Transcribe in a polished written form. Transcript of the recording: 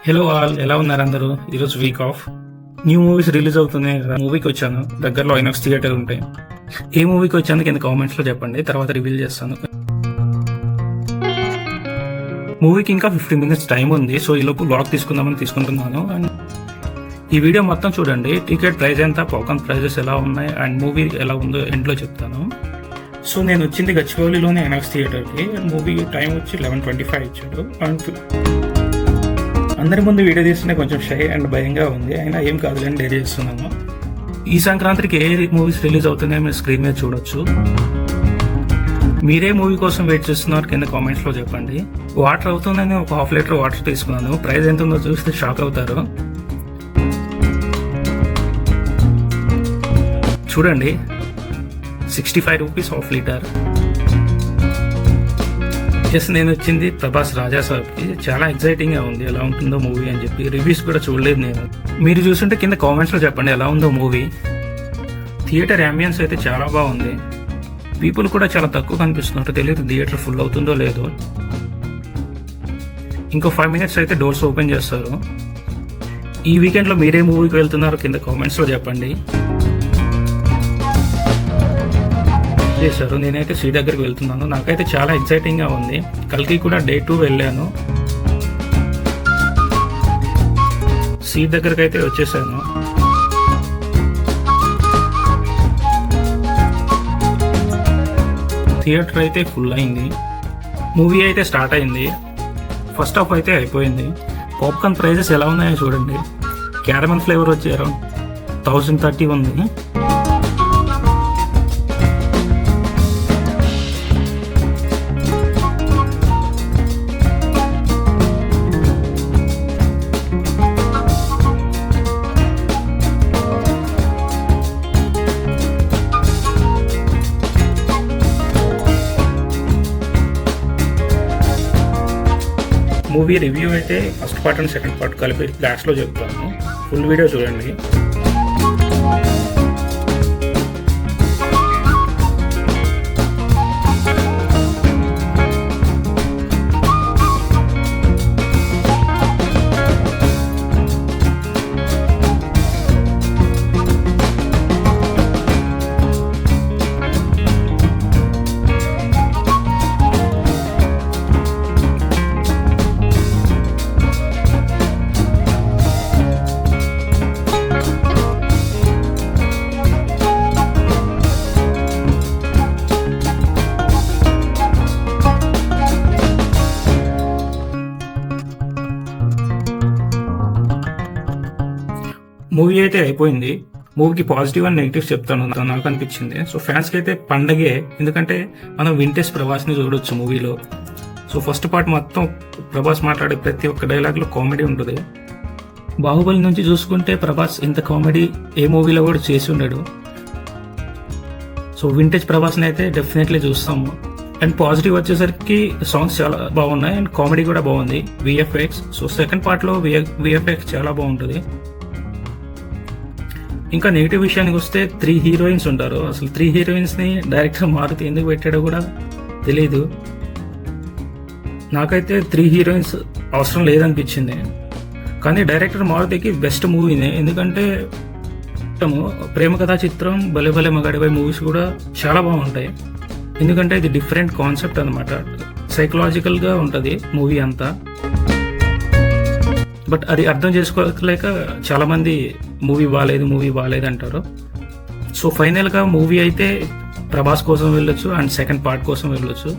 Hello all, ఎలా ఉన్నారు అందరూ? ఈరోజు week off, new movies release అవుతున్నాయి కదా. మూవీకి వచ్చాను. దగ్గరలో ఐనాక్స్ థియేటర్ ఉంటాయి. ఏ మూవీకి వచ్చాను కింద కామెంట్స్లో చెప్పండి, తర్వాత రివీల్ చేస్తాను. మూవీకి ఇంకా 15 minutes టైం ఉంది. సో ఈలోపు బ్లాగ్ తీసుకుందామని తీసుకుంటున్నాను. అండ్ ఈ వీడియో మొత్తం చూడండి. టికెట్ ప్రైస్ ఎంత, పాప్కార్న్ ప్రైజెస్ ఎలా ఉన్నాయి, అండ్ మూవీ ఎలా ఉందో ఎండ్లో చెప్తాను. సో నేను వచ్చింది గచ్చిబౌలిలోనే ఐనాక్స్ థియేటర్కి. మూవీ టైం వచ్చి 11:25 ఇచ్చాడు. అండ్ అందరి ముందు వీడియో తీస్తుంటే కొంచెం షై అండ్ భయంగా ఉంది. అయినా ఏం కాదులేని డైరీ చేస్తున్నాను. ఈ సంక్రాంతికి ఏ మూవీస్ రిలీజ్ అవుతున్నాయో మీరు స్క్రీన్ మీద చూడొచ్చు. మీరే మూవీ కోసం వెయిట్ చేస్తున్నారు కింద కామెంట్స్లో చెప్పండి. వాటర్ అవుతుందని ఒక 1/2 లీటర్ వాటర్ తీసుకున్నాను. ప్రైస్ ఎంత ఉందో చూస్తే షాక్ అవుతారు. చూడండి, 65 రూపీస్ 1/2 లీటర్. నేను వచ్చింది ప్రభాస్ రాజా సాబ్కి. చాలా ఎక్సైటింగ్గా ఉంది ఎలా ఉంటుందో మూవీ అని చెప్పి. రివ్యూస్ కూడా చూడలేదు నేను. మీరు చూస్తుంటే కింద కామెంట్స్లో చెప్పండి ఎలా ఉందో మూవీ. థియేటర్ అంబియన్స్ అయితే చాలా బాగుంది. పీపుల్ కూడా చాలా తక్కువ కనిపిస్తున్నట్టు. తెలియదు థియేటర్ ఫుల్ అవుతుందో లేదో. ఇంకో 5 minutes అయితే డోర్స్ ఓపెన్ చేస్తారు. ఈ వీకెండ్లో మీరే మూవీకి వెళ్తున్నారో కింద కామెంట్స్లో చెప్పండి. చేశారు. నేనైతే శ్రీ దగ్గరికి వెళ్తున్నాను. నాకైతే చాలా ఎక్సైటింగ్గా ఉంది. కల్కి కూడా Day 2 వెళ్ళాను. సీట్ దగ్గరికి అయితే వచ్చేసాను. థియేటర్ అయితే ఫుల్ అయింది. మూవీ అయితే స్టార్ట్ అయింది. ఫస్ట్ హాఫ్ అయితే అయిపోయింది. పాప్కార్న్ ప్రైజెస్ ఎలా ఉన్నాయో చూడండి. క్యారమెల్ ఫ్లేవర్ వచ్చి అరౌండ్ 1030 ఉంది. మూవీ రివ్యూ అయితే first part and second part కలిపి లాస్ట్లో చెప్తాను. ఫుల్ వీడియో చూడండి. మూవీ అయితే అయిపోయింది. మూవీకి పాజిటివ్ అండ్ నెగిటివ్స్ చెప్తాను నాకు అనిపించింది. సో ఫ్యాన్స్కి అయితే పండగే, ఎందుకంటే మనం వింటేజ్ ప్రభాస్ని చూడొచ్చు మూవీలో. సో ఫస్ట్ పార్ట్ మొత్తం ప్రభాస్ మాట్లాడే ప్రతి ఒక్క డైలాగ్లో కామెడీ ఉంటుంది. బాహుబలి నుంచి చూసుకుంటే ప్రభాస్ ఇంత కామెడీ ఏ మూవీలో కూడా చేసి ఉన్నాడు. సో వింటేజ్ ప్రభాస్ని అయితే డెఫినెట్లీ చూస్తాము. అండ్ పాజిటివ్ వచ్చేసరికి సాంగ్స్ చాలా బాగున్నాయి అండ్ కామెడీ కూడా బాగుంది. VFX, సో సెకండ్ పార్ట్లో VFX చాలా బాగుంటుంది. ఇంకా నెగిటివ్ విషయానికి వస్తే 3 హీరోయిన్స్ ఉంటారు. అసలు 3 హీరోయిన్స్ని డైరెక్టర్ మారుతి ఎందుకు పెట్టాడో కూడా తెలీదు. నాకైతే 3 హీరోయిన్స్ అవసరం లేదనిపించింది. కానీ డైరెక్టర్ మారుతికి బెస్ట్ మూవీనే. ఎందుకంటే ప్రేమ కథా చిత్రం, భలే భలే మగాడిపై మూవీస్ కూడా చాలా బాగుంటాయి. ఎందుకంటే ఇది డిఫరెంట్ కాన్సెప్ట్ అనమాట. సైకలాజికల్గా ఉంటుంది మూవీ అంతా. బట్ అది అర్థం చేసుకోలేక చాలామంది మూవీ బాగాలేదు అంటారు. సో ఫైనల్గా మూవీ అయితే ప్రభాస్ కోసం వెళ్ళొచ్చు అండ్ సెకండ్ పార్ట్ కోసం వెళ్ళొచ్చు.